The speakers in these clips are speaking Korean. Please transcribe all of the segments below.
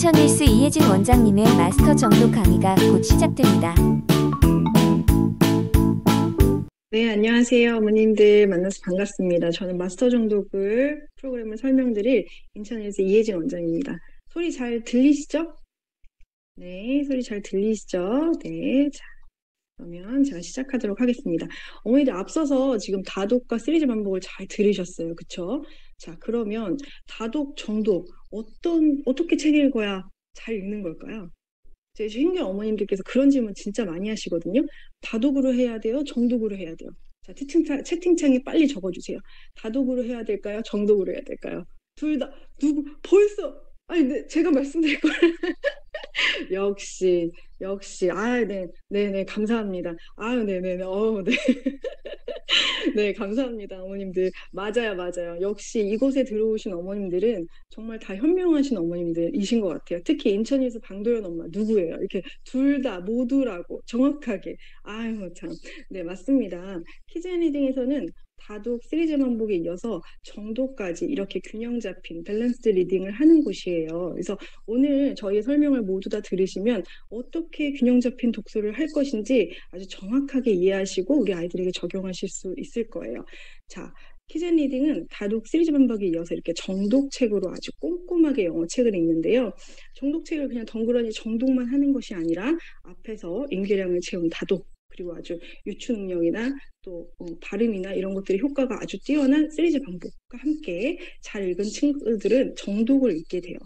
인천일스 이혜진 원장님의 마스터 정독 강의가 곧 시작됩니다. 네, 안녕하세요. 어머님들 만나서 반갑습니다. 저는 마스터 정독을 프로그램을 설명드릴 인천일스 이혜진 원장입니다. 소리 잘 들리시죠? 네, 소리 잘 들리시죠? 네, 자, 그러면 제가 시작하도록 하겠습니다. 어머니들 앞서서 지금 다독과 시리즈 반복을 잘 들으셨어요. 그쵸? 자, 그러면 다독, 정독, 어떻게 책 읽어야 잘 읽는 걸까요? 제 신규 어머님들께서 그런 질문 진짜 많이 하시거든요. 다독으로 해야 돼요? 정독으로 해야 돼요? 자, 채팅창에 빨리 적어주세요. 다독으로 해야 될까요? 정독으로 해야 될까요? 둘 다, 벌써! 아니, 네, 제가 말씀드릴 걸. 역시. 아, 네, 감사합니다. 아유, 네네네. 네. 네, 감사합니다, 어머님들. 맞아요. 역시 이곳에 들어오신 어머님들은 정말 다 현명하신 어머님들이신 것 같아요. 특히 인천에서 방도연 엄마 누구예요? 이렇게 둘 다 모두라고 정확하게. 아유, 참. 네, 맞습니다. 키즈앤리딩에서는 다독 시리즈 반복에 이어서 정독까지 이렇게 균형 잡힌 밸런스드 리딩을 하는 곳이에요. 그래서 오늘 저희 설명을 모두 다 들으시면 어떻게 균형 잡힌 독서를 할 것인지 아주 정확하게 이해하시고 우리 아이들에게 적용하실 수 있을 거예요. 자, 키즈앤리딩은 다독 시리즈 반복에 이어서 이렇게 정독책으로 아주 꼼꼼하게 영어책을 읽는데요. 정독책을 그냥 덩그러니 정독만 하는 것이 아니라 앞에서 읽기량을 채운 다독, 그리고 아주 유추 능력이나 또 발음이나 이런 것들의 효과가 아주 뛰어난 시리즈 반복과 함께 잘 읽은 친구들은 정독을 읽게 돼요.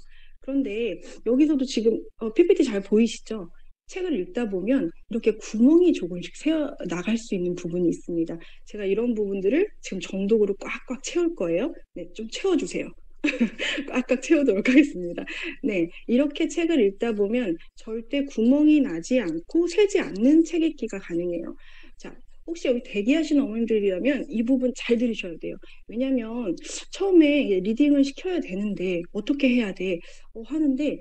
그런데 여기서도 지금 PPT 잘 보이시죠? 책을 읽다 보면 이렇게 구멍이 조금씩 새어 나갈 수 있는 부분이 있습니다. 제가 이런 부분들을 지금 정독으로 꽉꽉 채울 거예요. 네, 좀 채워주세요. 꽉꽉 채우도록 하겠습니다. 네, 이렇게 책을 읽다 보면 절대 구멍이 나지 않고 새지 않는 책 읽기가 가능해요. 자, 혹시 여기 대기하시는 어머님들이라면 이 부분 잘 들으셔야 돼요. 왜냐면 처음에 리딩을 시켜야 되는데 어떻게 해야 돼? 하는데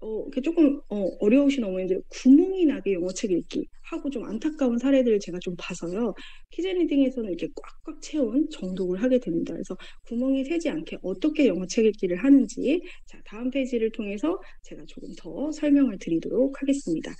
이렇게 조금 어려우신 어머님들 구멍이 나게 영어책 읽기 하고 좀 안타까운 사례들을 제가 좀 봐서요. 키즈리딩에서는 이렇게 꽉꽉 채운 정독을 하게 됩니다. 그래서 구멍이 새지 않게 어떻게 영어책 읽기를 하는지 자, 다음 페이지를 통해서 제가 조금 더 설명을 드리도록 하겠습니다.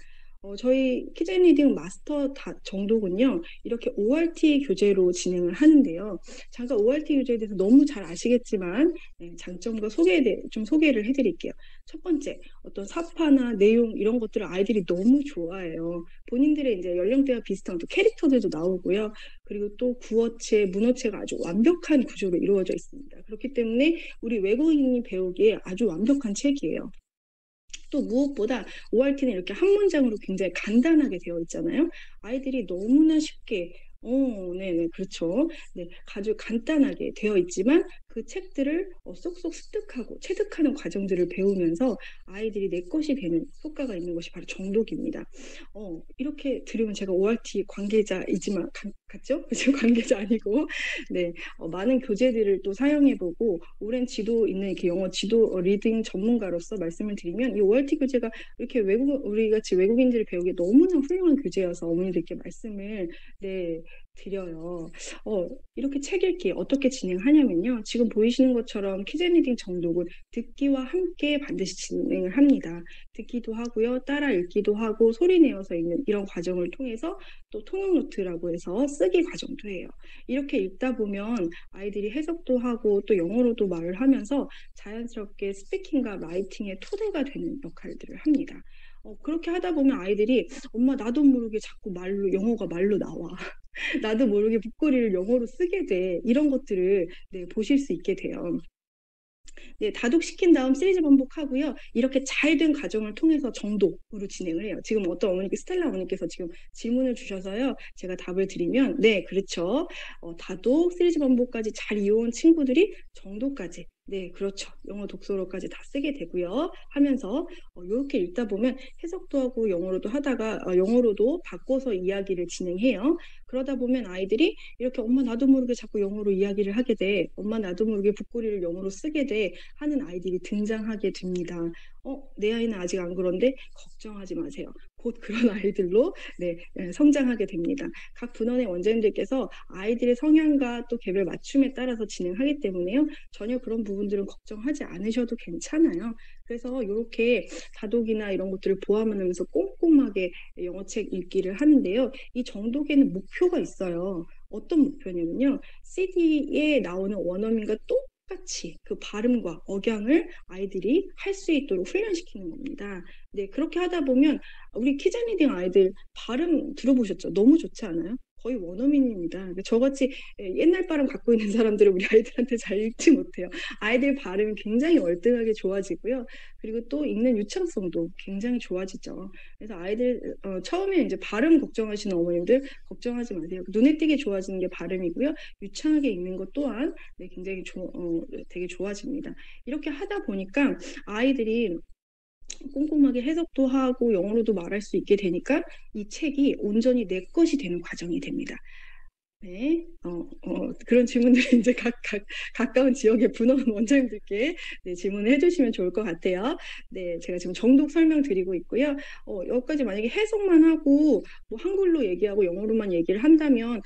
저희 키즈리딩 마스터 정독은요. 이렇게 ORT 교재로 진행을 하는데요. 잠깐 ORT 교재에 대해서 너무 잘 아시겠지만 장점과 소개에 대해 좀 소개를 해드릴게요. 첫 번째, 어떤 사파나 내용 이런 것들을 아이들이 너무 좋아해요. 본인들의 이제 연령대와 비슷한 또 캐릭터들도 나오고요. 그리고 또 구어체, 문어체가 아주 완벽한 구조로 이루어져 있습니다. 그렇기 때문에 우리 외국인이 배우기에 아주 완벽한 책이에요. 또 무엇보다 ORT는 이렇게 한 문장으로 굉장히 간단하게 되어 있잖아요. 아이들이 너무나 쉽게 네네, 그렇죠. 네, 아주 간단하게 되어 있지만 그 책들을 쏙쏙 습득하고 체득하는 과정들을 배우면서 아이들이 내 것이 되는 효과가 있는 것이 바로 정독입니다. 이렇게 들으면 제가 ORT 관계자이지만 같죠? 지금 관계자 아니고 네, 많은 교재들을 또 사용해보고 오랜 지도 있는 이렇게 영어 지도 리딩 전문가로서 말씀을 드리면 이 ORT 교재가 이렇게 우리 같이 외국인들이 배우기 너무나 훌륭한 교재여서 어머니들께 말씀을 네, 드려요. 이렇게 책 읽기 어떻게 진행하냐면요. 지금 보이시는 것처럼 키즈리딩 정독은 듣기와 함께 반드시 진행을 합니다. 듣기도 하고요. 따라 읽기도 하고 소리 내어서 읽는 이런 과정을 통해서 또 통역 노트라고 해서 쓰기 과정도 해요. 이렇게 읽다 보면 아이들이 해석도 하고 또 영어로도 말을 하면서 자연스럽게 스피킹과 라이팅의 토대가 되는 역할들을 합니다. 그렇게 하다 보면 아이들이 엄마 나도 모르게 자꾸 영어가 말로 나와. 나도 모르게 북구리를 영어로 쓰게 돼. 이런 것들을 네, 보실 수 있게 돼요. 네, 다독시킨 다음 시리즈 반복하고요. 이렇게 잘 된 과정을 통해서 정독으로 진행을 해요. 지금 어떤 스텔라 어머니께서 지금 질문을 주셔서요. 제가 답을 드리면 네, 그렇죠. 다독 시리즈 반복까지 잘 이어온 친구들이 정독까지 네, 그렇죠. 영어 독서로까지 다 쓰게 되고요. 하면서 이렇게 읽다 보면 해석도 하고 영어로도 하다가 영어로도 바꿔서 이야기를 진행해요. 그러다 보면 아이들이 이렇게 엄마 나도 모르게 자꾸 영어로 이야기를 하게 돼. 엄마 나도 모르게 북구리를 영어로 쓰게 돼. 하는 아이들이 등장하게 됩니다. 내 아이는 아직 안 그런데 걱정하지 마세요. 곧 그런 아이들로 성장하게 됩니다. 각 분원의 원장님들께서 아이들의 성향과 또 개별 맞춤에 따라서 진행하기 때문에요. 전혀 그런 부분들은 걱정하지 않으셔도 괜찮아요. 그래서 이렇게 다독이나 이런 것들을 보완하면서 꼼꼼하게 영어책 읽기를 하는데요. 이 정독에는 목표가 있어요. 어떤 목표냐면요. CD에 나오는 원어민과 똑같이 그 발음과 억양을 아이들이 할 수 있도록 훈련시키는 겁니다. 네, 그렇게 하다 보면 우리 키즈리딩 아이들 발음 들어보셨죠? 너무 좋지 않아요? 거의 원어민입니다. 저같이 옛날 발음 갖고 있는 사람들은 우리 아이들한테 잘 읽지 못해요. 아이들 발음이 굉장히 월등하게 좋아지고요. 그리고 또 읽는 유창성도 굉장히 좋아지죠. 그래서 아이들 처음에 이제 발음 걱정하시는 어머님들 걱정하지 마세요. 눈에 띄게 좋아지는 게 발음이고요. 유창하게 읽는 것 또한 굉장히 되게 좋아집니다. 이렇게 하다 보니까 아이들이 꼼꼼하게 해석도 하고 영어로도 말할 수 있게 되니까 이 책이 온전히 내 것이 되는 과정이 됩니다. 네, 그런 질문들을 이제 가까운 지역의 분원 원장님들께 질문을 해주시면 좋을 것 같아요. 네, 제가 지금 정독 설명드리고 있고요. 여기까지 만약에 해석만 하고 뭐 한글로 얘기하고 영어로만 얘기를 한다면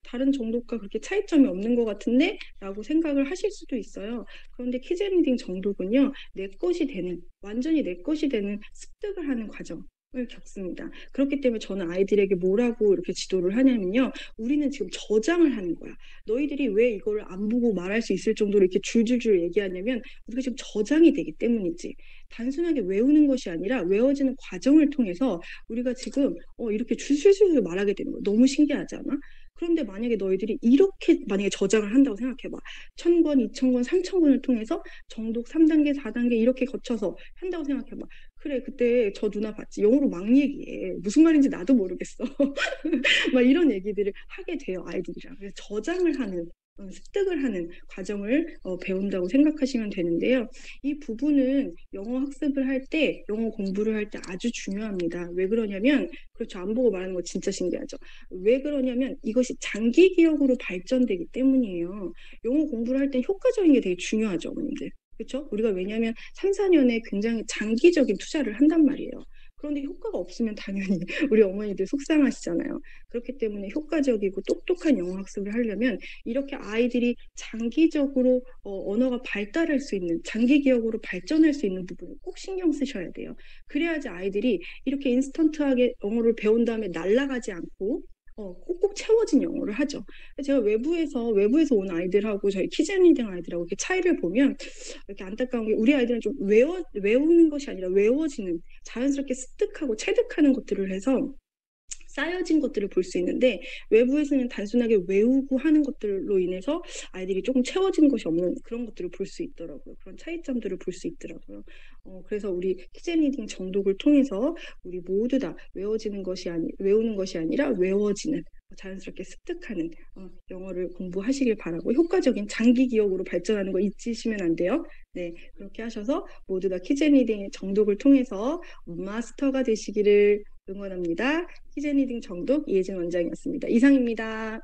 다른 정독과 그렇게 차이점이 없는 것 같은데? 라고 생각을 하실 수도 있어요. 그런데 키즈리딩 정독은요, 내 것이 되는, 완전히 내 것이 되는 습득을 하는 과정. 을 겪습니다. 그렇기 때문에 저는 아이들에게 뭐라고 이렇게 지도를 하냐면요. 우리는 지금 저장을 하는 거야. 너희들이 왜 이걸 안 보고 말할 수 있을 정도로 이렇게 줄줄줄 얘기하냐면 우리가 지금 저장이 되기 때문이지. 단순하게 외우는 것이 아니라 외워지는 과정을 통해서 우리가 지금 이렇게 줄줄줄 말하게 되는 거야. 너무 신기하지 않아? 그런데 만약에 너희들이 이렇게 만약에 저장을 한다고 생각해봐. 1000권, 2000권, 3000권을 통해서 정독 3단계, 4단계 이렇게 거쳐서 한다고 생각해봐. 그래, 그때 저 누나 봤지. 영어로 막 얘기해. 무슨 말인지 나도 모르겠어. 막 이런 얘기들을 하게 돼요, 아이들이랑. 그래서 저장을 하는, 습득을 하는 과정을 배운다고 생각하시면 되는데요. 이 부분은 영어 학습을 할 때, 영어 공부를 할 때 아주 중요합니다. 왜 그러냐면, 그렇죠. 안 보고 말하는 거 진짜 신기하죠. 왜 그러냐면 이것이 장기 기억으로 발전되기 때문이에요. 영어 공부를 할 때 효과적인 게 되게 중요하죠, 어머님들. 그렇죠? 우리가 왜냐하면 3, 4년에 굉장히 장기적인 투자를 한단 말이에요. 그런데 효과가 없으면 당연히 우리 어머니들 속상하시잖아요. 그렇기 때문에 효과적이고 똑똑한 영어 학습을 하려면 이렇게 아이들이 장기적으로 언어가 발달할 수 있는, 장기 기억으로 발전할 수 있는 부분을 꼭 신경 쓰셔야 돼요. 그래야지 아이들이 이렇게 인스턴트하게 영어를 배운 다음에 날아가지 않고 꼭꼭 채워진 영어를 하죠. 제가 외부에서 온 아이들하고 저희 키즈리딩 아이들하고 이렇게 차이를 보면 이렇게 안타까운 게 우리 아이들은 좀 외우는 것이 아니라 외워지는 자연스럽게 습득하고 체득하는 것들을 해서 쌓여진 것들을 볼 수 있는데 외부에서는 단순하게 외우고 하는 것들로 인해서 아이들이 조금 채워지는 것이 없는 그런 것들을 볼 수 있더라고요. 그런 차이점들을 볼 수 있더라고요. 그래서 우리 키즈리딩 정독을 통해서 우리 모두 다 외우는 것이 아니라 외워지는 자연스럽게 습득하는 영어를 공부하시길 바라고 효과적인 장기 기억으로 발전하는 거 잊으시면 안 돼요. 네, 그렇게 하셔서 모두 다 키즈리딩 정독을 통해서 마스터가 되시기를 응원합니다. 키즈리딩 정독 이혜진 원장이었습니다. 이상입니다.